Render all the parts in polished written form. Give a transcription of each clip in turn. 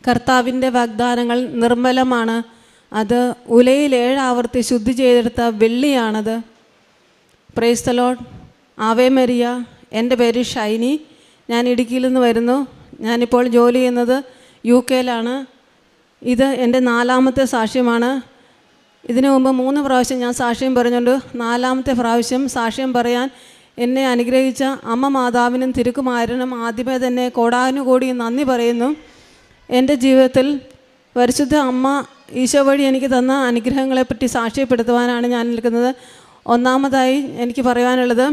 കർത്താവിൻ്റെ വാഗ്ദാനങ്ങൾ നിർമ്മലമാണ്. അത് ഉലയിൽ 7 ആവർത്തി ശുദ്ധി ചെയ്തെടുത്ത വെള്ളിയാണത്. Praise the lord. Ave Maria. എൻ്റെ പേര് ഷൈനി. ഞാൻ ഇടുക്കിയിൽ നിന്ന് വരുന്നു. ഞാനിപ്പോൾ ജോലി ചെയ്യുന്നത് UK-ലാണ്. ഇത് എൻ്റെ 4ാമത്തെ സാക്ഷ്യമാണ്. ഇതിനു മുമ്പ് 3 പ്രാവശ്യം ഞാൻ സാക്ഷ്യം പറഞ്ഞുകൊണ്ട് 4ാമത്തെ പ്രാവശ്യം സാക്ഷ്യം പറയാൻ എന്നെ അനുഗ്രഹിച്ച അമ്മ മാതാവിനും തിരുക്കുമാരനും ആദ്യമേ തന്നെ കോടാനുകോടി നന്ദി പറയുന്നു. എൻ്റെ ജീവിതത്തിൽ പരിശുദ്ധ അമ്മ ഈശോ വഴി എനിക്ക് തന്ന അനുഗ്രഹങ്ങളെപ്പറ്റി സാക്ഷ്യപ്പെടുത്തുവാനാണ് ഞാൻ നിൽക്കുന്നത്. ഒന്നാമതായി എനിക്ക് പറയാനുള്ളത്,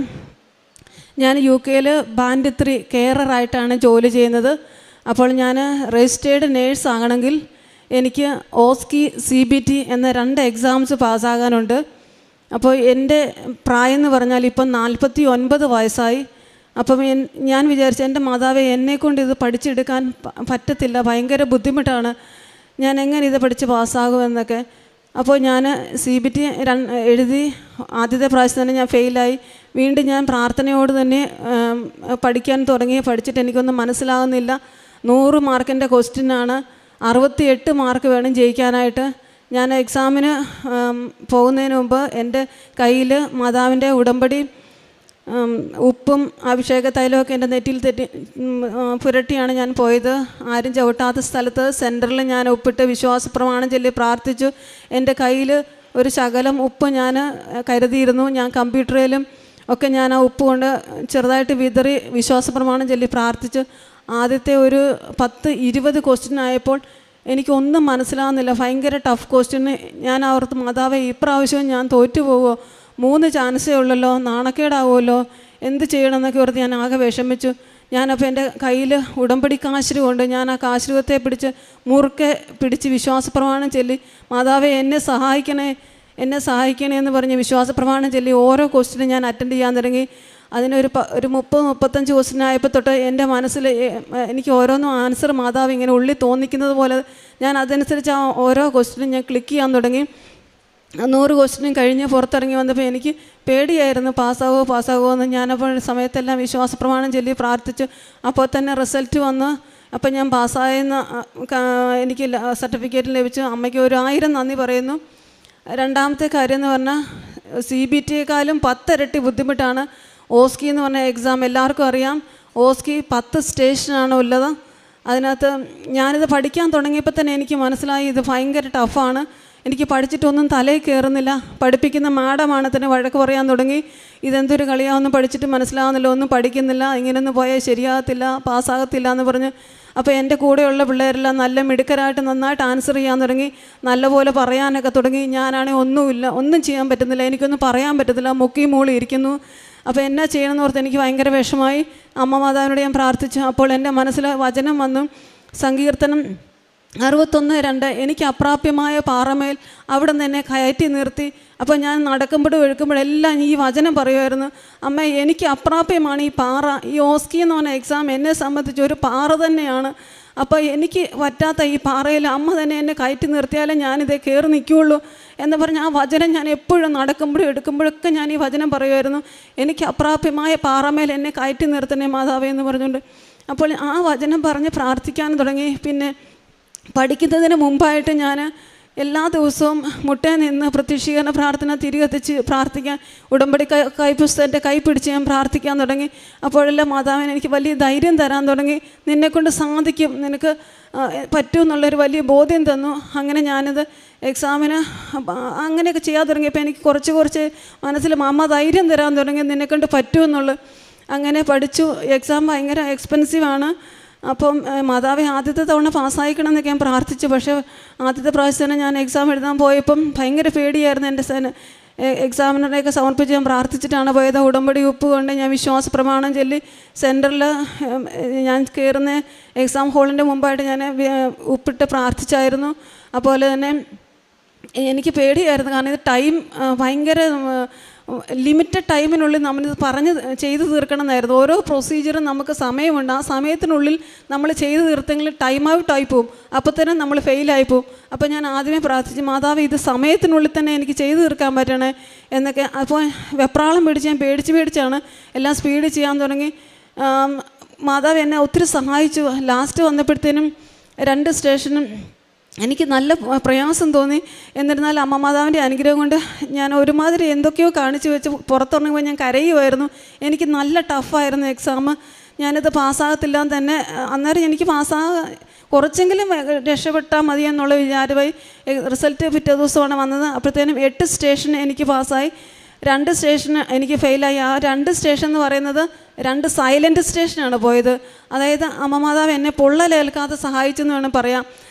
ഞാൻ UK-യിൽ ബാൻഡ് 3 കെയറായിട്ടാണ് ജോലി ചെയ്യുന്നത്. അപ്പോൾ ഞാൻ രജിസ്റ്റേർഡ് നേഴ്സ് ആകണമെങ്കിൽ എനിക്ക് ഓസ്കി CBT എന്ന 2 എക്സാംസ് പാസ്സാകാനുണ്ട്. അപ്പോൾ എൻ്റെ പ്രായം എന്ന് പറഞ്ഞാൽ ഇപ്പം 49 വയസ്സായി. അപ്പം ഞാൻ വിചാരിച്ചു, എൻ്റെ മാതാവേ, എന്നെക്കൊണ്ട് ഇത് പഠിച്ചെടുക്കാൻ പറ്റത്തില്ല, ഭയങ്കര ബുദ്ധിമുട്ടാണ്, ഞാൻ എങ്ങനെ ഇത് പഠിച്ച് പാസ്സാകുമെന്നൊക്കെ. അപ്പോൾ ഞാൻ CBT എഴുതി. ആദ്യത്തെ പ്രാവശ്യം തന്നെ ഞാൻ ഫെയിലായി. വീണ്ടും ഞാൻ പ്രാർത്ഥനയോട് തന്നെ പഠിക്കാൻ തുടങ്ങി. പഠിച്ചിട്ട് എനിക്കൊന്നും മനസ്സിലാകുന്നില്ല. 100 മാർക്കിൻ്റെ ക്വസ്റ്റ്യനാണ്. 68 മാർക്ക് വേണം ജയിക്കാനായിട്ട്. ഞാൻ എക്സാമിന് പോകുന്നതിന് മുമ്പ് എൻ്റെ കയ്യിൽ മാതാവിൻ്റെ ഉടമ്പടി ഉപ്പും അഭിഷേക തൈലമൊക്കെ എൻ്റെ നെറ്റിയിൽ പുരട്ടിയാണ് ഞാൻ പോയത്. ആരും ചവിട്ടാത്ത സ്ഥലത്ത് സെൻറ്ററിൽ ഞാൻ ഉപ്പിട്ട് വിശ്വാസ പ്രമാണം ചൊല്ലി പ്രാർത്ഥിച്ചു. എൻ്റെ കയ്യിൽ ഒരു ശകലം ഉപ്പ് ഞാൻ കരുതിയിരുന്നു. ഞാൻ കമ്പ്യൂട്ടറിലും ഒക്കെ ഞാൻ ആ ഉപ്പ് കൊണ്ട് ചെറുതായിട്ട് വിതറി വിശ്വാസ പ്രമാണം ചൊല്ലി പ്രാർത്ഥിച്ചു. ആദ്യത്തെ ഒരു 10-20 ക്വസ്റ്റ്യൻ ആയപ്പോൾ എനിക്കൊന്നും മനസ്സിലാകുന്നില്ല. ഭയങ്കര ടഫ് ക്വസ്റ്റ്യന്. ഞാൻ ഓർത്ത്, മാതാവേ, ഇപ്രാവശ്യവും ഞാൻ തോറ്റു പോവുമോ? 3 ചാൻസേ ഉള്ളല്ലോ, നാണക്കേടാവുമല്ലോ, എന്ത് ചെയ്യണമെന്നൊക്കെ ഓർത്ത് ഞാൻ ആകെ വിഷമിച്ചു. ഞാനപ്പോൾ എൻ്റെ കയ്യിൽ ഉടമ്പടി കാശ് കൊണ്ട് ഞാൻ ആ കാശുരൂപത്തെ മുറുക്കെ പിടിച്ച് വിശ്വാസ പ്രമാണം ചൊല്ലി, മാതാവേ, എന്നെ സഹായിക്കണേ എന്ന് പറഞ്ഞ് വിശ്വാസ പ്രമാണം ചൊല്ലി ഓരോ ക്വസ്റ്റ്യനും ഞാൻ അറ്റൻഡ് ചെയ്യാൻ തുടങ്ങി. അതിനൊരു 30-35 ക്വസ്റ്റ്യൻ ആയപ്പോൾ തൊട്ട് എൻ്റെ മനസ്സിൽ എനിക്ക് ഓരോന്നും ആൻസർ മാതാവ് ഇങ്ങനെ ഉള്ളിൽ തോന്നിക്കുന്നത് പോലെ ഞാൻ അതനുസരിച്ച് ആ ഓരോ ക്വസ്റ്റ്യനും ഞാൻ ക്ലിക്ക് ചെയ്യാൻ തുടങ്ങി. 100 ക്വസ്റ്റ്യനും കഴിഞ്ഞ് പുറത്തിറങ്ങി വന്നപ്പോൾ എനിക്ക് പേടിയായിരുന്നു, പാസ്സാകുമോ എന്ന്. ഞാനപ്പോൾ സമയത്തെല്ലാം വിശ്വാസ പ്രമാണം ചൊല്ലി പ്രാർത്ഥിച്ചു. അപ്പോൾ തന്നെ റിസൾട്ട് വന്ന്. അപ്പോൾ ഞാൻ പാസ്സായെന്ന് എനിക്ക് സർട്ടിഫിക്കറ്റ് ലഭിച്ചു. അമ്മയ്ക്ക് 1000 നന്ദി പറയുന്നു. രണ്ടാമത്തെ കാര്യം എന്ന് പറഞ്ഞാൽ, CBT-യേക്കാളും 10 ഇരട്ടി ബുദ്ധിമുട്ടാണ് ഓസ്കി എന്ന് പറഞ്ഞ എക്സാം. എല്ലാവർക്കും അറിയാം, ഓസ്കി 10 സ്റ്റേഷനാണ് ഉള്ളത്. അതിനകത്ത് ഞാനിത് പഠിക്കാൻ തുടങ്ങിയപ്പോൾ തന്നെ എനിക്ക് മനസ്സിലായി, ഇത് ഭയങ്കര ടഫാണ്. എനിക്ക് പഠിച്ചിട്ടൊന്നും തലയിൽ കയറുന്നില്ല. പഠിപ്പിക്കുന്ന മാഡമാണ് തന്നെ വഴക്ക് പറയാൻ തുടങ്ങി. ഇതെന്തൊരു കളിയാവൊന്നും പഠിച്ചിട്ട് മനസ്സിലാവുന്നില്ല, ഒന്നും പഠിക്കുന്നില്ല, ഇങ്ങനെയൊന്നും പോയാൽ ശരിയാകത്തില്ല, പാസ്സാകത്തില്ല എന്ന് പറഞ്ഞ്. അപ്പോൾ എൻ്റെ കൂടെയുള്ള പിള്ളേരെല്ലാം നല്ല മിടുക്കരായിട്ട് നന്നായിട്ട് ആൻസർ ചെയ്യാൻ തുടങ്ങി, നല്ലപോലെ പറയാനൊക്കെ തുടങ്ങി. ഞാനാണെങ്കിൽ ഒന്നും ചെയ്യാൻ പറ്റുന്നില്ല, എനിക്കൊന്നും പറയാൻ പറ്റത്തില്ല, മുക്കി മൂളി ഇരിക്കുന്നു. അപ്പോൾ എന്നാ ചെയ്യണമെന്ന് ഓർത്ത് എനിക്ക് ഭയങ്കര വിഷമമായി. അമ്മ മാതാവിനോട് ഞാൻ പ്രാർത്ഥിച്ചു. അപ്പോൾ എൻ്റെ മനസ്സിൽ വചനം വന്നു, സങ്കീർത്തനം 61:2, എനിക്ക് അപ്രാപ്യമായ പാറമേൽ അവിടെ നിന്ന് എന്നെ കയറ്റി നിർത്തി. അപ്പോൾ ഞാൻ നടക്കുമ്പോഴും ഒഴുക്കുമ്പോഴെല്ലാം ഈ വചനം പറയുമായിരുന്നു, അമ്മ, എനിക്ക് അപ്രാപ്യമാണ് ഈ പാറ. ഈ ഓസ്കി എന്ന് പറഞ്ഞ എക്സാം എന്നെ സംബന്ധിച്ച് ഒരു പാറ തന്നെയാണ്. അപ്പോൾ എനിക്ക് പറ്റാത്ത ഈ പാറയിൽ അമ്മ തന്നെ എന്നെ കയറ്റി നിർത്തിയാലേ ഞാനിതേ കയറി നിൽക്കുകയുള്ളൂ എന്ന് പറഞ്ഞ് ആ വചനം ഞാൻ എപ്പോഴും നടക്കുമ്പോഴും എടുക്കുമ്പോഴൊക്കെ ഞാൻ ഈ വചനം പറയുമായിരുന്നു, എനിക്ക് അപ്രാപ്യമായ പാറമേൽ എന്നെ കയറ്റി നിർത്തണേ മാതാവേ എന്ന് പറഞ്ഞുകൊണ്ട്. അപ്പോൾ ആ വചനം പറഞ്ഞ് പ്രാർത്ഥിക്കാൻ തുടങ്ങി. പിന്നെ പഠിക്കുന്നതിന് മുമ്പായിട്ട് ഞാൻ എല്ലാ ദിവസവും മുട്ടേ നിന്ന് പ്രത്യക്ഷീകരണ പ്രാർത്ഥന തിരികെത്തിച്ച് പ്രാർത്ഥിക്കാൻ, ഉടമ്പടി കൈപ്പുസ്തകൻ്റെ കൈ പിടിച്ച് ഞാൻ പ്രാർത്ഥിക്കാൻ തുടങ്ങി. അപ്പോഴെല്ലാം മാതാവിന് എനിക്ക് വലിയ ധൈര്യം തരാൻ തുടങ്ങി. നിന്നെക്കൊണ്ട് സാധിക്കും, നിനക്ക് പറ്റും എന്നുള്ളൊരു വലിയ ബോധ്യം തന്നു. അങ്ങനെ ഞാനത് എക്സാമിന് അങ്ങനെയൊക്കെ ചെയ്യാൻ തുടങ്ങിയപ്പോൾ എനിക്ക് കുറച്ച് മനസ്സിൽ അമ്മ ധൈര്യം തരാൻ തുടങ്ങി, നിന്നെക്കൊണ്ട് പറ്റുമെന്നുള്ളത്. അങ്ങനെ പഠിച്ചു. എക്സാം ഭയങ്കര എക്സ്പെൻസീവാണ്. അപ്പം മാതാവെ, ആദ്യത്തെ തവണ പാസ്സായിക്കണം എന്നൊക്കെ ഞാൻ പ്രാർത്ഥിച്ചു. പക്ഷേ ആദ്യത്തെ പ്രാവശ്യം തന്നെ ഞാൻ എക്സാം എഴുതാൻ പോയപ്പം ഭയങ്കര പേടിയായിരുന്നു. എൻ്റെ എക്സാമിനറെയൊക്കെ സമർപ്പിച്ച് ഞാൻ പ്രാർത്ഥിച്ചിട്ടാണ് പോയത്. ഉടമ്പടി ഉപ്പ് കൊണ്ട് ഞാൻ വിശ്വാസ പ്രമാണം ചൊല്ലി സെൻറ്ററിൽ ഞാൻ കയറുന്ന എക്സാം ഹോളിൻ്റെ മുമ്പായിട്ട് ഞാൻ ഉപ്പിട്ട് പ്രാർത്ഥിച്ചായിരുന്നു. അതുപോലെ തന്നെ എനിക്ക് പേടിയായിരുന്നു, കാരണം ഇത് ടൈം ഭയങ്കര ലിമിറ്റഡ് ടൈമിനുള്ളിൽ നമ്മളിത് ചെയ്തു തീർക്കണമെന്നായിരുന്നു. ഓരോ പ്രൊസീജിയറും നമുക്ക് സമയമുണ്ട്. ആ സമയത്തിനുള്ളിൽ നമ്മൾ ചെയ്തു തീർത്തെങ്കിൽ ടൈം ഔട്ടായി പോവും, അപ്പോൾ തന്നെ നമ്മൾ ഫെയിലായി പോവും. അപ്പോൾ ഞാൻ ആദ്യമേ പ്രാർത്ഥിച്ചു, മാതാവ്, ഇത് സമയത്തിനുള്ളിൽ തന്നെ എനിക്ക് ചെയ്തു തീർക്കാൻ പറ്റണേ എന്നൊക്കെ. അപ്പോൾ വെപ്രാളം പിടിച്ച് ഞാൻ പേടിച്ചാണ് എല്ലാം സ്പീഡ് ചെയ്യാൻ തുടങ്ങി. മാതാവ് എന്നെ ഒത്തിരി സഹായിച്ചു. ലാസ്റ്റ് വന്നപ്പോഴത്തേനും 2 സ്റ്റേഷനും എനിക്ക് നല്ല പ്രയാസം തോന്നി. എന്നിരുന്നാൽ അമ്മ മാതാവിൻ്റെ അനുഗ്രഹം കൊണ്ട് ഞാൻ ഒരുമാതിരി എന്തൊക്കെയോ കാണിച്ചു വെച്ച് പുറത്തിറങ്ങുമ്പോൾ ഞാൻ കരയുമായിരുന്നു. എനിക്ക് നല്ല ടഫായിരുന്നു എക്സാം. ഞാനിത് പാസ്സാകത്തില്ല തന്നെ. അന്നേരം എനിക്ക് കുറച്ചെങ്കിലും രക്ഷപ്പെട്ടാൽ മതി എന്നുള്ള വിചാരമായി. റിസൾട്ട് പിറ്റേ ദിവസമാണ് വന്നത്. അപ്പോഴത്തേനും 8 സ്റ്റേഷൻ എനിക്ക് പാസ്സായി, 2 സ്റ്റേഷൻ എനിക്ക് ഫെയിലായി. ആ 2 സ്റ്റേഷൻ എന്ന് പറയുന്നത് 2 സൈലൻറ്റ് സ്റ്റേഷനാണ് പോയത്. അതായത് അമ്മ മാതാവ് എന്നെ പൊള്ളലേൽക്കാതെ സഹായിച്ചെന്ന് വേണം പറയാം.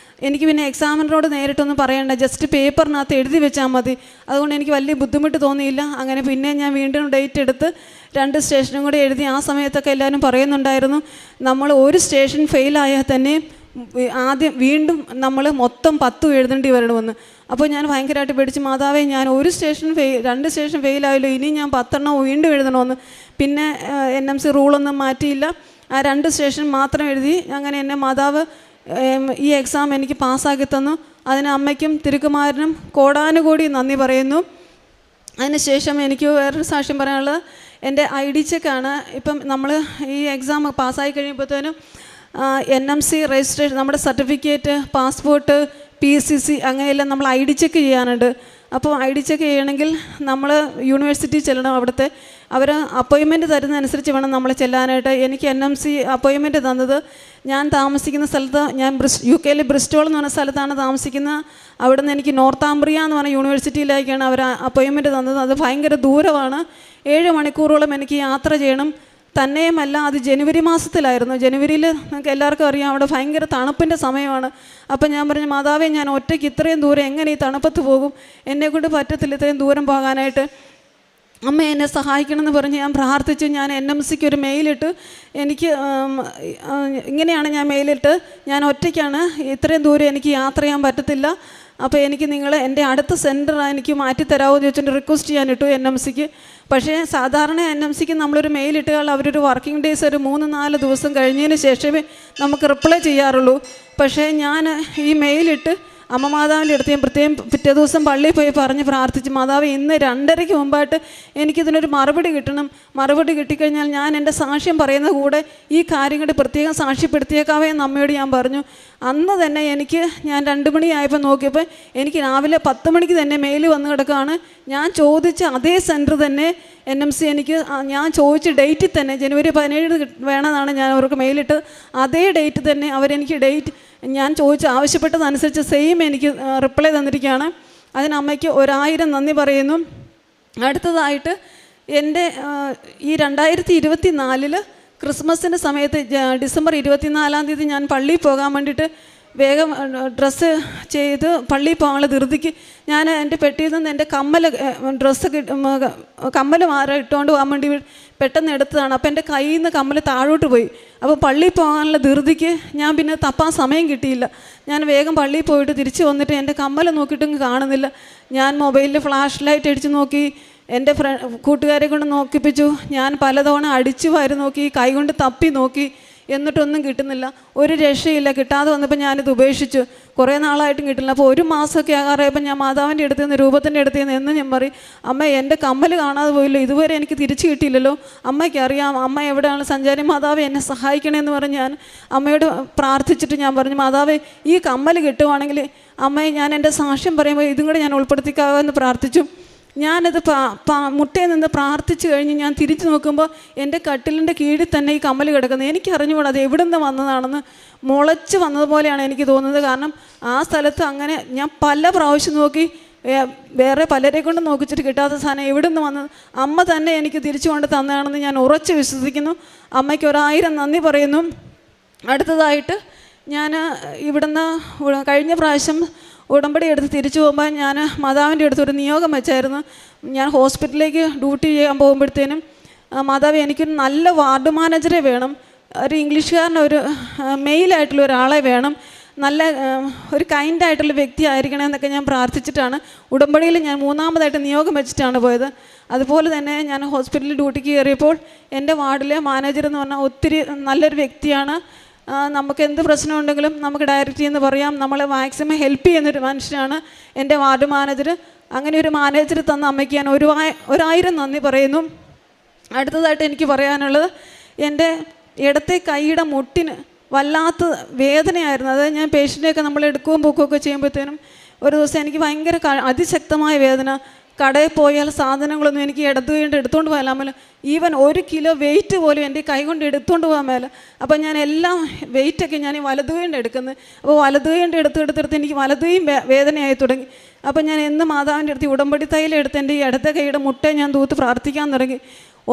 എനിക്ക് പിന്നെ എക്സാമിനറോട് നേരിട്ടൊന്നും പറയണ്ട, ജസ്റ്റ് പേപ്പറിനകത്ത് എഴുതി വെച്ചാൽ മതി. അതുകൊണ്ട് എനിക്ക് വലിയ ബുദ്ധിമുട്ട് തോന്നിയില്ല. അങ്ങനെ പിന്നെ ഞാൻ വീണ്ടും ഡേറ്റ് എടുത്ത് 2 സ്റ്റേഷനും കൂടി എഴുതി. ആ സമയത്തൊക്കെ എല്ലാവരും പറയുന്നുണ്ടായിരുന്നു, നമ്മൾ ഒരു സ്റ്റേഷൻ ഫെയിലായാൽ തന്നെ വീണ്ടും നമ്മൾ മൊത്തം 10 എഴുതേണ്ടി വരണമെന്ന്. അപ്പോൾ ഞാൻ ഭയങ്കരമായിട്ട് പേടിച്ച്, മാതാവേ ഞാൻ 2 സ്റ്റേഷൻ ഫെയിലായല്ലോ, ഇനി ഞാൻ 10 വീണ്ടും എഴുതണമെന്ന്. പിന്നെ NMC റൂളൊന്നും മാറ്റിയില്ല, ആ 2 സ്റ്റേഷൻ മാത്രം എഴുതി. അങ്ങനെ എന്നെ മാതാവ് ഈ എക്സാം എനിക്ക് പാസ്സാക്കി തന്നു. അതിന് അമ്മയ്ക്കും തിരുക്കുമാരനും കോടാനുകൂടി നന്ദി പറയുന്നു. അതിനുശേഷം എനിക്ക് വേറൊരു സാക്ഷ്യം പറയാനുള്ളത് എൻ്റെ ID ചെക്കാണ്. ഇപ്പം നമ്മൾ ഈ എക്സാം പാസ്സായി കഴിയുമ്പോഴത്തേനും NMC രജിസ്ട്രേഷൻ, നമ്മുടെ സർട്ടിഫിക്കറ്റ്, പാസ്പോർട്ട്, PCC അങ്ങനെയെല്ലാം നമ്മൾ ID ചെക്ക് ചെയ്യാനുണ്ട്. അപ്പോൾ ID ചെക്ക് ചെയ്യണമെങ്കിൽ നമ്മൾ യൂണിവേഴ്സിറ്റി ചെല്ലണം. അവിടുത്തെ അവർ അപ്പോയിൻമെൻറ്റ് തരുന്നതനുസരിച്ച് വേണം നമ്മൾ ചെല്ലാനായിട്ട്. എനിക്ക് NMC അപ്പോയിൻമെൻറ്റ് തന്നത് ഞാൻ താമസിക്കുന്ന സ്ഥലത്ത്, ഞാൻ UK ബ്രിസ്റ്റോൾ എന്ന് പറഞ്ഞ സ്ഥലത്താണ് താമസിക്കുന്നത്. അവിടെ നിന്ന് എനിക്ക് നോർത്താംബ്രിയ എന്ന് പറഞ്ഞ യൂണിവേഴ്സിറ്റിയിലേക്കാണ് അവർ അപ്പോയിൻമെൻറ്റ് തന്നത്. അത് ഭയങ്കര ദൂരമാണ്, 7 മണിക്കൂറോളം എനിക്ക് യാത്ര ചെയ്യണം. തന്നെയുമല്ല അത് ജനുവരി മാസത്തിലായിരുന്നു. ജനുവരിയിൽ നമുക്ക് എല്ലാവർക്കും അറിയാം അവിടെ ഭയങ്കര തണുപ്പിൻ്റെ സമയമാണ്. അപ്പം ഞാൻ പറഞ്ഞു, മാതാവേ ഞാൻ ഒറ്റയ്ക്ക് ഇത്രയും ദൂരം എങ്ങനെ ഈ തണുപ്പത്ത് പോകും, എന്നെക്കൊണ്ട് പറ്റത്തില്ല ഇത്രയും ദൂരം പോകാനായിട്ട്, അമ്മ എന്നെ സഹായിക്കണമെന്ന് പറഞ്ഞ് ഞാൻ പ്രാർത്ഥിച്ചു. ഞാൻ NMCക്ക് ഒരു മെയിലിട്ട്, എനിക്ക് ഇങ്ങനെയാണ് ഞാൻ മെയിലിട്ട്, ഞാൻ ഒറ്റയ്ക്കാണ്, ഇത്രയും ദൂരം എനിക്ക് യാത്ര ചെയ്യാൻ പറ്റത്തില്ല, അപ്പോൾ എനിക്ക് നിങ്ങൾ എൻ്റെ അടുത്ത സെൻറ്റർ എനിക്ക് മാറ്റിത്തരാമോ എന്ന് ചോദിച്ചിട്ട് റിക്വസ്റ്റ് ചെയ്യാനിട്ടു NMCക്ക്. പക്ഷേ സാധാരണ NMCക്ക് നമ്മളൊരു മെയിലിട്ടാൽ അവരൊരു വർക്കിംഗ് ഡേയ്സ് ഒരു 3-4 ദിവസം കഴിഞ്ഞതിന് ശേഷമേ നമുക്ക് റിപ്ലൈ ചെയ്യാറുള്ളൂ. പക്ഷേ ഞാൻ ഈ മെയിലിട്ട് അമ്മ മാതാവിൻ്റെ അടുത്ത് ഞാൻ പിറ്റേ ദിവസം പള്ളിയിൽ പോയി പറഞ്ഞ് പ്രാർത്ഥിച്ചു, മാതാവ് ഇന്ന് 2:30 മുമ്പായിട്ട് എനിക്കിതിനൊരു മറുപടി കിട്ടണം. മറുപടി കിട്ടിക്കഴിഞ്ഞാൽ ഞാൻ എൻ്റെ സാക്ഷ്യം പറയുന്ന കൂടെ ഈ കാര്യങ്ങൾ പ്രത്യേകം സാക്ഷ്യപ്പെടുത്തിയേക്കാവേ എന്ന് അമ്മയോട് ഞാൻ പറഞ്ഞു. അന്ന് തന്നെ ഞാൻ 2 മണിയായപ്പോൾ നോക്കിയപ്പോൾ എനിക്ക് രാവിലെ 10 മണിക്ക് തന്നെ മെയിൽ വന്ന് കിടക്കുകയാണ്. ഞാൻ ചോദിച്ച അതേ സെൻറ്റർ തന്നെ NMC എനിക്ക് ഞാൻ ചോദിച്ച ഡേറ്റിൽ തന്നെ ജനുവരി 17 വേണമെന്നാണ് ഞാൻ അവർക്ക് മെയിലിട്ട്. അതേ ഡേറ്റ് തന്നെ അവരെനിക്ക് ഞാൻ ആവശ്യപ്പെട്ടതനുസരിച്ച് സെയിം എനിക്ക് റിപ്ലൈ തന്നിരിക്കുകയാണ്. അതിന് അമ്മയ്ക്ക് 1000 നന്ദി പറയുന്നു. അടുത്തതായിട്ട് എൻ്റെ ഈ 2024 ക്രിസ്മസിൻ്റെ സമയത്ത് ഡിസംബർ 24-ാം തീയതി ഞാൻ പള്ളിയിൽ പോകാൻ വേണ്ടിയിട്ട് വേഗം ഡ്രസ്സ് ചെയ്ത് പള്ളിയിൽ പോകാനുള്ള ധൃതിക്ക് ഞാൻ എൻ്റെ പെട്ടിയിൽ നിന്ന് എൻ്റെ കമ്മൽ ഇട്ടുകൊണ്ട് പോകാൻ വേണ്ടി പെട്ടെന്ന് എടുത്തതാണ്. അപ്പോൾ എൻ്റെ കയ്യിൽ നിന്ന് കമ്മൽ താഴോട്ട് പോയി. അപ്പോൾ പള്ളിയിൽ പോകാനുള്ള ധൃതിക്ക് ഞാൻ പിന്നെ തപ്പാൻ സമയം കിട്ടിയില്ല. ഞാൻ വേഗം പള്ളിയിൽ പോയിട്ട് തിരിച്ച് വന്നിട്ട് എൻ്റെ കമ്മൽ നോക്കിയിട്ടും കാണുന്നില്ല. ഞാൻ മൊബൈലിൽ ഫ്ലാഷ് ലൈറ്റ് അടിച്ച് നോക്കി, എൻ്റെ കൂട്ടുകാരെ കൊണ്ട് നോക്കിപ്പിച്ചു, ഞാൻ പലതവണ അടിച്ചു വാരി നോക്കി, കൈ കൊണ്ട് തപ്പി നോക്കി, എന്നിട്ടൊന്നും കിട്ടുന്നില്ല. ഒരു രക്ഷയില്ല. കിട്ടാതെ വന്നപ്പോൾ ഞാനിത് ഉപേക്ഷിച്ചു. കുറേ നാളായിട്ടും കിട്ടില്ല. അപ്പോൾ 1 മാസമൊക്കെ ആകാറായപ്പോൾ ഞാൻ മാതാവിൻ്റെ അടുത്ത് നിന്ന്, രൂപത്തിൻ്റെ അടുത്ത് നിന്ന് എന്ന് ഞാൻ പറയും, അമ്മ എൻ്റെ കമ്മൽ കാണാതെ പോയില്ലോ, ഇതുവരെ എനിക്ക് തിരിച്ചു കിട്ടിയില്ലല്ലോ, അമ്മയ്ക്കറിയാം, അമ്മ എവിടെയാണ് സഞ്ചാരി, മാതാവ് എന്നെ സഹായിക്കണമെന്ന് പറഞ്ഞ് ഞാൻ അമ്മയോട് പ്രാർത്ഥിച്ചിട്ട് ഞാൻ പറഞ്ഞു, മാതാവേ ഈ കമ്മൽ കിട്ടുവാണെങ്കിൽ അമ്മയെ ഞാൻ എൻ്റെ സാക്ഷ്യം പറയുമ്പോൾ ഇതും കൂടെ ഞാൻ ഉൾപ്പെടുത്തിക്കാമെന്ന് പ്രാർത്ഥിച്ചു. ഞാനത് മുട്ടയിൽ നിന്ന് പ്രാർത്ഥിച്ചു കഴിഞ്ഞ് ഞാൻ തിരിച്ചു നോക്കുമ്പോൾ എൻ്റെ കട്ടിലിൻ്റെ കീഴിൽ തന്നെ ഈ കമ്മൽ കിടക്കുന്നത്. എനിക്കറിഞ്ഞുകൂടാ അത് എവിടെ നിന്ന് വന്നതാണെന്ന്. മുളച്ച് വന്നതുപോലെയാണ് എനിക്ക് തോന്നുന്നത്. കാരണം ആ സ്ഥലത്ത് അങ്ങനെ ഞാൻ പല പ്രാവശ്യം നോക്കി, വേറെ പലരെ കൊണ്ട് നോക്കിച്ചിട്ട് കിട്ടാത്ത സാധനം എവിടെ നിന്ന് വന്നത് അമ്മ തന്നെ എനിക്ക് തിരിച്ചു കൊണ്ട് തന്നതാണെന്ന് ഞാൻ ഉറച്ച് വിശ്വസിക്കുന്നു. അമ്മയ്ക്ക് 1000 നന്ദി പറയുന്നു. അടുത്തതായിട്ട് ഞാൻ ഇവിടുന്ന് കഴിഞ്ഞ പ്രാവശ്യം ഉടമ്പടി എടുത്ത് തിരിച്ചു പോകുമ്പോൾ ഞാൻ മാതാവിൻ്റെ അടുത്തൊരു നിയോഗം വെച്ചായിരുന്നു. ഞാൻ ഹോസ്പിറ്റലിലേക്ക് ഡ്യൂട്ടി ചെയ്യാൻ പോകുമ്പോഴത്തേനും, മാതാവ് എനിക്കൊരു നല്ല വാർഡ് മാനേജറെ വേണം, ഒരു ഇംഗ്ലീഷുകാരനൊരു മെയിലായിട്ടുള്ള ഒരാളെ വേണം, നല്ല ഒരു കൈൻഡായിട്ടുള്ള വ്യക്തി ആയിരിക്കണം എന്നൊക്കെ ഞാൻ പ്രാർത്ഥിച്ചിട്ടാണ് ഉടമ്പടിയിൽ ഞാൻ 3ാമതായിട്ട് നിയോഗം വെച്ചിട്ടാണ് പോയത്. അതുപോലെ തന്നെ ഞാൻ ഹോസ്പിറ്റലിൽ ഡ്യൂട്ടിക്ക് കയറിയപ്പോൾ എൻ്റെ വാർഡിലെ മാനേജർ എന്ന് പറഞ്ഞാൽ ഒത്തിരി നല്ലൊരു വ്യക്തിയാണ്. നമുക്ക് എന്ത് പ്രശ്നമുണ്ടെങ്കിലും നമുക്ക് ഡയറക്റ്റ് എന്ന് പറയാം. നമ്മളെ മാക്സിമം ഹെൽപ്പ് ചെയ്യുന്നൊരു മനുഷ്യനാണ് എൻ്റെ വാർഡ് മാനേജർ. അങ്ങനെ ഒരു മാനേജർ തന്ന അമ്മയ്ക്ക് ഞാൻ 1000 നന്ദി പറയുന്നു. അടുത്തതായിട്ട് എനിക്ക് പറയാനുള്ളത്, എൻ്റെ ഇടത്തെ കൈയുടെ മുട്ടിന് വല്ലാത്ത വേദനയായിരുന്നു. അത് ഞാൻ പേഷ്യൻ്റെയൊക്കെ നമ്മൾ എടുക്കുകയും പൊക്കുകയൊക്കെ ചെയ്യുമ്പോഴത്തേനും ഒരു ദിവസം എനിക്ക് ഭയങ്കര അതിശക്തമായ വേദന. കടയിൽ പോയാൽ സാധനങ്ങളൊന്നും എനിക്ക് ഇടത് കൈകൊണ്ട് എടുത്തുകൊണ്ട് പോകാൻ മേല. ഈവൻ 1 കിലോ വെയിറ്റ് പോലും എൻ്റെ കൈ കൊണ്ട് എടുത്തുകൊണ്ട് പോകാൻ മേല. അപ്പോൾ ഞാൻ എല്ലാം വെയിറ്റൊക്കെ ഞാൻ ഈ വലത് കൈകൊണ്ട് എടുക്കുന്നത്. അപ്പോൾ വലത് കൈകൊണ്ട് എടുത്തെടുത്ത് എനിക്ക് വലത് കൈയും വേദനയായി തുടങ്ങി. അപ്പോൾ ഞാൻ എന്ന് മാതാവിൻ്റെ അടുത്ത് ഉടമ്പടി തൈലം എടുത്ത് എൻ്റെ ഈ ഇടത്തെ കൈയുടെ മുട്ടയെ ഞാൻ തൂത്ത് പ്രാർത്ഥിക്കാൻ തുടങ്ങി.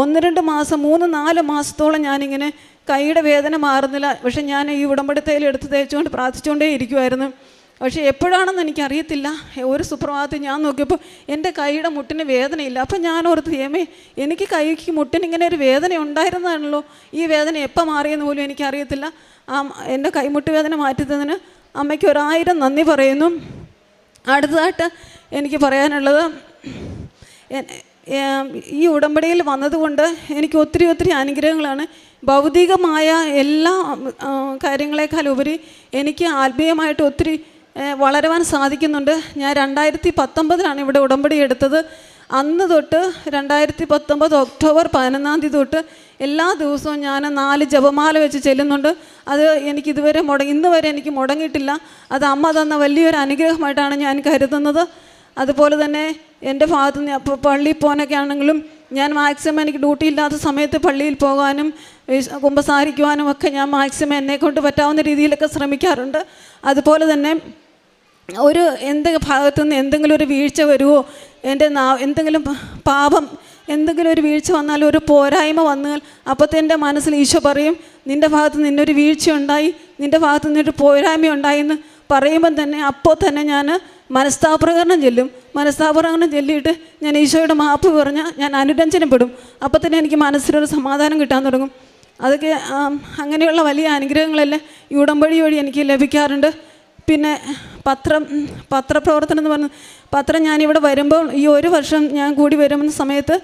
1-2 മാസം 3-4 മാസത്തോളം ഞാനിങ്ങനെ കൈയുടെ വേദന മാറുന്നില്ല. പക്ഷേ ഞാൻ ഈ ഉടമ്പടി തൈലം എടുത്ത് തേച്ചുകൊണ്ട് പ്രാർത്ഥിച്ചുകൊണ്ടേ ഇരിക്കുമായിരുന്നു. പക്ഷേ എപ്പോഴാണെന്ന് എനിക്കറിയത്തില്ല, ഒരു സുപ്രഭാതത്തിൽ ഞാൻ നോക്കിയപ്പോൾ എൻ്റെ കൈയുടെ മുട്ടിന് വേദനയില്ല. അപ്പം ഞാൻ ഓർത്ത്, എനിക്ക് കൈക്ക് മുട്ടിന് ഇങ്ങനെ ഒരു വേദന ഉണ്ടായിരുന്നതാണല്ലോ, ഈ വേദന എപ്പോൾ മാറിയെന്ന് പോലും എനിക്കറിയത്തില്ല. എൻ്റെ കൈമുട്ട് വേദന മാറ്റുന്നതിന് അമ്മയ്ക്ക് 1000 നന്ദി പറയുന്നു. അടുത്തതായിട്ട് എനിക്ക് പറയാനുള്ളത്, ഈ ഉടമ്പടിയിൽ വന്നതുകൊണ്ട് എനിക്ക് ഒത്തിരി അനുഗ്രഹങ്ങളാണ്. ഭൗതികമായ എല്ലാ കാര്യങ്ങളെക്കാളുപരി എനിക്ക് ആത്മീയമായിട്ട് ഒത്തിരി വളരുവാൻ സാധിക്കുന്നുണ്ട്. ഞാൻ 2019 ഇവിടെ ഉടമ്പടി എടുത്തത്. അന്ന് തൊട്ട് 2019 ഒക്ടോബർ 11 തൊട്ട് എല്ലാ ദിവസവും ഞാൻ 4 ജപമാല വെച്ച് ചെല്ലുന്നുണ്ട്. അത് എനിക്കിതുവരെ ഇന്ന് വരെ എനിക്ക് മുടങ്ങിയിട്ടില്ല. അത് അമ്മ തന്ന വലിയൊരു അനുഗ്രഹമായിട്ടാണ് ഞാൻ കരുതുന്നത്. അതുപോലെ തന്നെ എൻ്റെ ഭാഗത്തു നിന്ന് അപ്പോൾ പള്ളിയിൽ പോകാനൊക്കെ ആണെങ്കിലും ഞാൻ മാക്സിമം എനിക്ക് ഡ്യൂട്ടി ഇല്ലാത്ത സമയത്ത് പള്ളിയിൽ പോകാനും കുമ്പസാരിക്കുവാനും ഒക്കെ ഞാൻ മാക്സിമം എന്നെക്കൊണ്ട് പറ്റാവുന്ന രീതിയിലൊക്കെ ശ്രമിക്കാറുണ്ട്. അതുപോലെ തന്നെ ഭാഗത്തുനിന്ന് എന്തെങ്കിലും ഒരു വീഴ്ച വരുമോ, എൻ്റെ എന്തെങ്കിലും പാപം എന്തെങ്കിലും ഒരു വീഴ്ച വന്നാൽ, ഒരു പോരായ്മ വന്നാൽ, അപ്പോഴത്തെ എൻ്റെ മനസ്സിൽ ഈശോ പറയും, നിൻ്റെ ഭാഗത്ത് നിന്നൊരു വീഴ്ച ഉണ്ടായി, നിൻ്റെ ഭാഗത്ത് നിന്നൊരു പോരായ്മ ഉണ്ടായി എന്ന് പറയുമ്പം തന്നെ അപ്പോൾ തന്നെ ഞാൻ മനസ്താപപ്രകരണം ചെല്ലും. മനസ്താപപ്രകരണം ചൊല്ലിയിട്ട് ഞാൻ ഈശോയുടെ മാപ്പ് പറഞ്ഞാൽ ഞാൻ അനുരഞ്ജനപ്പെടും. അപ്പോൾ തന്നെ എനിക്ക് മനസ്സിലൊരു സമാധാനം കിട്ടാൻ തുടങ്ങും. അതൊക്കെ അങ്ങനെയുള്ള വലിയ അനുഗ്രഹങ്ങളെല്ലാം ഈ ഉടമ്പടി വഴി എനിക്ക് ലഭിക്കാറുണ്ട്. പിന്നെ പത്രപ്രവർത്തനം എന്ന് പറഞ്ഞ പത്രം ഞാനിവിടെ വരുമ്പോൾ ഈ 1 വർഷം ഞാൻ കൂടി വരുന്ന സമയത്ത്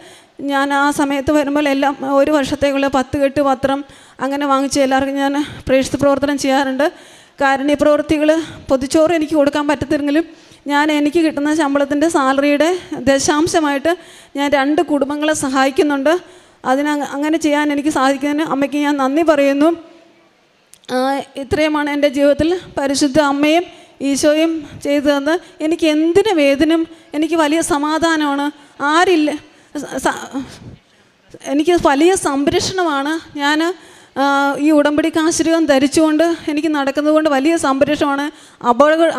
ഞാൻ ആ സമയത്ത് വരുമ്പോൾ എല്ലാം 1 വർഷത്തേക്കുള്ള 10 കെട്ട് പത്രം അങ്ങനെ വാങ്ങിച്ച് എല്ലാവർക്കും ഞാൻ പ്രേക്ഷിത പ്രവർത്തനം ചെയ്യാറുണ്ട്. കാരുണ്യ പ്രവൃത്തികൾ, പൊതിച്ചോറ് എനിക്ക് കൊടുക്കാൻ പറ്റത്തില്ലെങ്കിലും ഞാൻ എനിക്ക് കിട്ടുന്ന ശമ്പളത്തിൻ്റെ സാലറിയുടെ ദശാംശമായിട്ട് ഞാൻ 2 കുടുംബങ്ങളെ സഹായിക്കുന്നുണ്ട്. അങ്ങനെ ചെയ്യാൻ എനിക്ക് സാധിക്കുന്നതിന് അമ്മയ്ക്ക് ഞാൻ നന്ദി പറയുന്നു. ഇത്രയുമാണ് എൻ്റെ ജീവിതത്തിൽ പരിശുദ്ധ അമ്മയും ഈശോയും ചെയ്തു തന്ന് എനിക്ക് എന്തിനു വേദനും എനിക്ക് വലിയ സമാധാനമാണ്. ആരില്ല, എനിക്ക് വലിയ സംരക്ഷണമാണ്. ഞാൻ ഈ ഉടമ്പടി ആശീർവാദം ധരിച്ചുകൊണ്ട് എനിക്ക് നടക്കുന്നത് കൊണ്ട് വലിയ സംരക്ഷണമാണ്.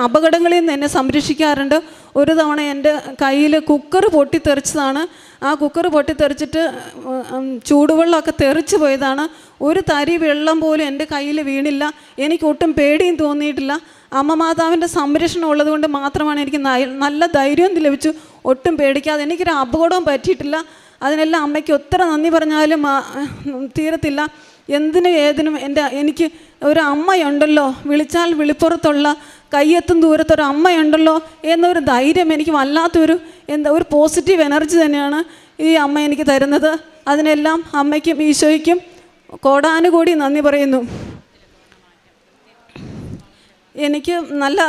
അപകടങ്ങളിൽ നിന്ന് എന്നെ സംരക്ഷിക്കാറുണ്ട്. ഒരു തവണ എൻ്റെ കയ്യിൽ കുക്കർ പൊട്ടിത്തെറിച്ചതാണ്. ആ കുക്കർ പൊട്ടിത്തെറിച്ചിട്ട് ചൂടുവെള്ളമൊക്കെ തെറിച്ച് പോയതാണ്. ഒരു തരി വെള്ളം പോലും എൻ്റെ കയ്യിൽ വീണില്ല. എനിക്ക് ഒട്ടും പേടിയും തോന്നിയിട്ടില്ല. അമ്മ മാതാവിൻ്റെ സംരക്ഷണം ഉള്ളതുകൊണ്ട് മാത്രമാണ് എനിക്ക് നല്ല ധൈര്യം ലഭിച്ചു. ഒട്ടും പേടിക്കാതെ എനിക്കൊരു അപകടവും പറ്റിയിട്ടില്ല. അതിനെല്ലാം അമ്മയ്ക്ക് ഒത്തിരി നന്ദി പറഞ്ഞാലും തീരത്തില്ല. ഏതിനും എനിക്ക് ഒരു അമ്മയുണ്ടല്ലോ, വിളിച്ചാൽ വിളിപ്പുറത്തുള്ള കയ്യെത്തും ദൂരത്തൊരു അമ്മയുണ്ടല്ലോ എന്നൊരു ധൈര്യം, എനിക്ക് വല്ലാത്തൊരു ഒരു പോസിറ്റീവ് എനർജി തന്നെയാണ് ഈ അമ്മ എനിക്ക് തരുന്നത്. അതിനെല്ലാം അമ്മയ്ക്കും ഈശോയ്ക്കും കോടാനുകൂടി നന്ദി പറയുന്നു. എനിക്ക്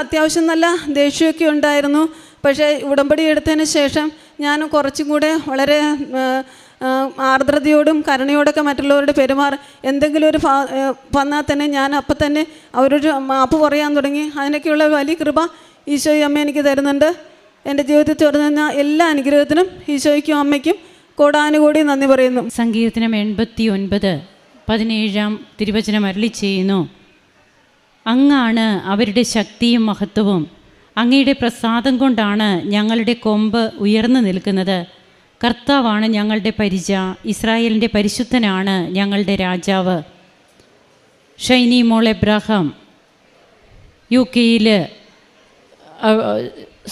അത്യാവശ്യം നല്ല ദേഷ്യമൊക്കെ ഉണ്ടായിരുന്നു. പക്ഷേ ഉടമ്പടി എടുത്തതിന് ശേഷം ഞാൻ കുറച്ചും കൂടെ വളരെ ആർദ്രതയോടും കരുണയോടൊക്കെ മറ്റുള്ളവരോട് എന്തെങ്കിലും ഒരു വന്നാൽ തന്നെ ഞാൻ അപ്പം തന്നെ അവരൊരു മാപ്പ് പറയാൻ തുടങ്ങി. അതിനൊക്കെയുള്ള വലിയ കൃപ ഈശോയും അമ്മ എനിക്ക് തരുന്നുണ്ട്. എൻ്റെ ജീവിതത്തിൽ തുറന്ന എല്ലാ അനുഗ്രഹത്തിനും ഈശോയ്ക്കും അമ്മയ്ക്കും കോടാനുകൂടി നന്ദി പറയുന്നു. സങ്കീർത്തനം 89:17 തിരുവചനം അരുളി ചെയ്യുന്നു, അങ്ങാണ് അവരുടെ ശക്തിയും മഹത്വവും, അങ്ങയുടെ പ്രസാദം കൊണ്ടാണ് ഞങ്ങളുടെ കൊമ്പ് ഉയർന്നു നിൽക്കുന്നത്. കർത്താവാണ് ഞങ്ങളുടെ പരിച, ഇസ്രായേലിൻ്റെ പരിശുദ്ധനാണ് ഞങ്ങളുടെ രാജാവ്. ഷൈനി മോൾ എബ്രാഹാം UK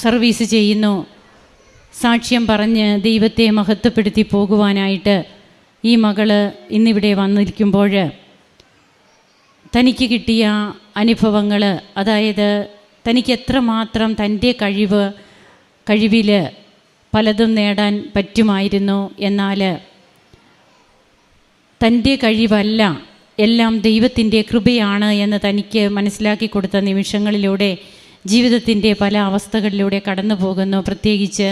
സർവീസ് ചെയ്യുന്നു. സാക്ഷ്യം പറഞ്ഞ് ദൈവത്തെ മഹത്വപ്പെടുത്തി പോകുവാനായിട്ട് ഈ മകള് ഇന്നിവിടെ വന്നിരിക്കുമ്പോൾ തനിക്ക് കിട്ടിയ അനുഭവങ്ങൾ, അതായത് തനിക്ക് എത്രമാത്രം തൻ്റെ കഴിവിൽ പലതും നേടാൻ പറ്റുമായിരുന്നു, എന്നാൽ തൻ്റെ കഴിവല്ല, എല്ലാം ദൈവത്തിൻ്റെ കൃപയാണ് എന്ന് തനിക്ക് മനസ്സിലാക്കി കൊടുത്ത നിമിഷങ്ങളിലൂടെ ജീവിതത്തിൻ്റെ പല അവസ്ഥകളിലൂടെ കടന്നു പോകുന്നു. പ്രത്യേകിച്ച്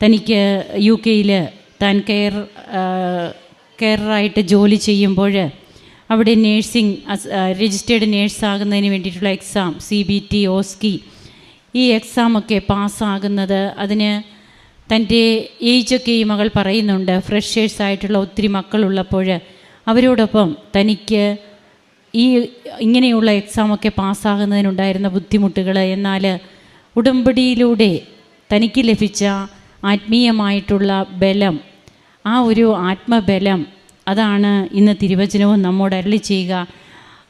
തനിക്ക് UK താൻ കെയറായിട്ട് ജോലി ചെയ്യുമ്പോൾ അവിടെ നേഴ്സിംഗ് രജിസ്റ്റേർഡ് നേഴ്സാകുന്നതിന് വേണ്ടിയിട്ടുള്ള എക്സാം CBT OSCE ഈ എക്സാമൊക്കെ പാസ്സാകുന്നത്, അതിന് തൻ്റെ ഏജൊക്കെ ഈ മകൾ പറയുന്നുണ്ട്. ഫ്രഷേഴ്സായിട്ടുള്ള ഒത്തിരി മക്കളുള്ളപ്പോൾ അവരോടൊപ്പം തനിക്ക് ഇങ്ങനെയുള്ള എക്സാമൊക്കെ പാസ്സാകുന്നതിനുണ്ടായിരുന്ന ബുദ്ധിമുട്ടുകൾ, എന്നാൽ ഉടമ്പടിയിലൂടെ തനിക്ക് ലഭിച്ച ആത്മീയമായിട്ടുള്ള ബലം, ആ ഒരു ആത്മബലം, അതാണ് ഇന്ന് തിരുവചനവും നമ്മോട് അരുളി ചെയ്യുക.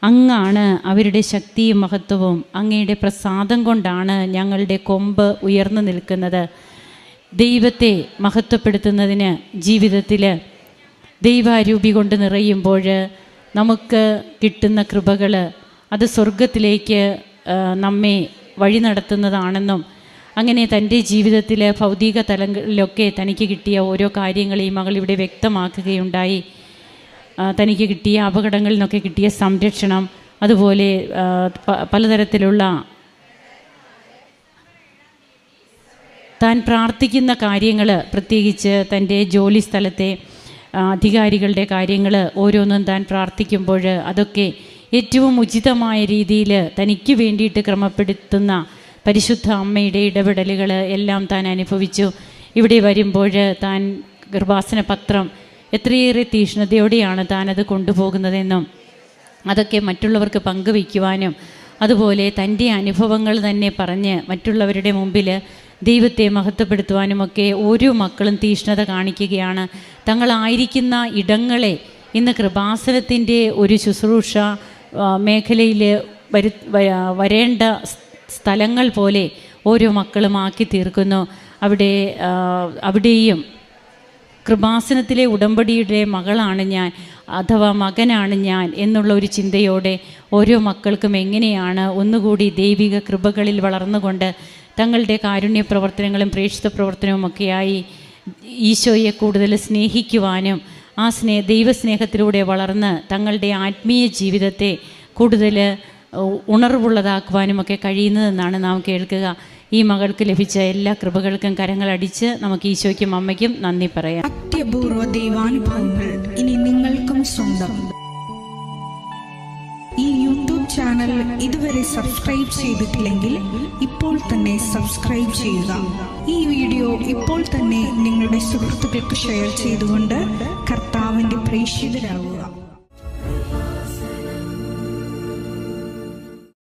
അങ്ങാണ് അവരുടെ ശക്തിയും മഹത്വവും, അങ്ങയുടെ പ്രസാദം കൊണ്ടാണ് ഞങ്ങളുടെ കൊമ്പ് ഉയർന്നു നിൽക്കുന്നത്. ദൈവത്തെ മഹത്വപ്പെടുത്തുന്നതിന് ജീവിതത്തിൽ ദൈവാരൂപി കൊണ്ട് നിറയുമ്പോൾ നമുക്ക് കിട്ടുന്ന കൃപകൾ അത് സ്വർഗത്തിലേക്ക് നമ്മെ വഴി നടത്തുന്നതാണെന്നും, അങ്ങനെ തൻ്റെ ജീവിതത്തിൽ ഭൗതിക തലങ്ങളിലൊക്കെ തനിക്ക് കിട്ടിയ ഓരോ കാര്യങ്ങൾ ഈ മകൾ ഇവിടെ വ്യക്തമാക്കുകയുണ്ടായി. തനിക്ക് കിട്ടിയ അപകടങ്ങളിൽ നിന്നൊക്കെ കിട്ടിയ സംരക്ഷണം, അതുപോലെ പലതരത്തിലുള്ള താൻ പ്രാർത്ഥിക്കുന്ന കാര്യങ്ങൾ, പ്രത്യേകിച്ച് തൻ്റെ ജോലി സ്ഥലത്തെ അധികാരികളുടെ കാര്യങ്ങൾ ഓരോന്നും താൻ പ്രാർത്ഥിക്കുമ്പോൾ അതൊക്കെ ഏറ്റവും ഉചിതമായ രീതിയിൽ തനിക്ക് വേണ്ടിയിട്ട് ക്രമപ്പെടുത്തുന്ന പരിശുദ്ധ അമ്മയുടെ ഇടപെടലുകൾ എല്ലാം താൻ അനുഭവിച്ചു. ഇവിടെ വരുമ്പോൾ താൻ കൃപാസന പത്രം എത്രയേറെ തീക്ഷ്ണതയോടെയാണ് താനത് കൊണ്ടുപോകുന്നതെന്നും അതൊക്കെ മറ്റുള്ളവർക്ക് പങ്കുവയ്ക്കുവാനും, അതുപോലെ തൻ്റെ അനുഭവങ്ങൾ തന്നെ പറഞ്ഞ് മറ്റുള്ളവരുടെ മുമ്പിൽ ദൈവത്തെ മഹത്വപ്പെടുത്തുവാനുമൊക്കെ ഓരോ മക്കളും തീക്ഷ്ണത കാണിക്കുകയാണ്. തങ്ങളായിരിക്കുന്ന ഇടങ്ങളെ ഇന്ന് കൃപാസനത്തിൻ്റെ ഒരു ശുശ്രൂഷ മേഖലയിൽ വരേണ്ട സ്ഥലങ്ങൾ പോലെ ഓരോ മക്കളും ആക്കി തീർക്കുന്നു. അവിടെയും കൃപാസനത്തിലെ ഉടമ്പടിയുടെ മകളാണ് ഞാൻ, അഥവാ മകനാണ് ഞാൻ എന്നുള്ള ഒരു ചിന്തയോടെ ഓരോ മക്കൾക്കും എങ്ങനെയാണ് ഒന്നുകൂടി ദൈവിക കൃപകളിൽ വളർന്നുകൊണ്ട് തങ്ങളുടെ കാരുണ്യ പ്രവർത്തനങ്ങളും പ്രേക്ഷിത പ്രവർത്തനവുമൊക്കെയായി ഈശോയെ കൂടുതൽ സ്നേഹിക്കുവാനും ആ ദൈവസ്നേഹത്തിലൂടെ വളർന്ന് തങ്ങളുടെ ആത്മീയ ജീവിതത്തെ കൂടുതൽ ഉണർവുള്ളതാക്കുവാനുമൊക്കെ കഴിയുന്നതെന്നാണ് നാം കേൾക്കുക. ഈ മകൾക്ക് ലഭിച്ച എല്ലാ കൃപകൾക്കും കരങ്ങളടിച്ച് നമുക്ക് ഈശോയ്ക്കും അമ്മയ്ക്കും നന്ദി പറയാം. അത്യപൂർവ ദൈവാനുഭവങ്ങൾ ഇനി നിങ്ങൾക്കും സ്വന്തം. ഈ യൂട്യൂബ് ചാനൽ ഇതുവരെ സബ്സ്ക്രൈബ് ചെയ്തിട്ടില്ലെങ്കിൽ ഇപ്പോൾ തന്നെ സബ്സ്ക്രൈബ് ചെയ്യുക. ഈ വീഡിയോ ഇപ്പോൾ തന്നെ നിങ്ങളുടെ സുഹൃത്തുക്കൾക്ക് ഷെയർ ചെയ്തുകൊണ്ട് കർത്താവിൻ്റെ പ്രേക്ഷിതരാകുക.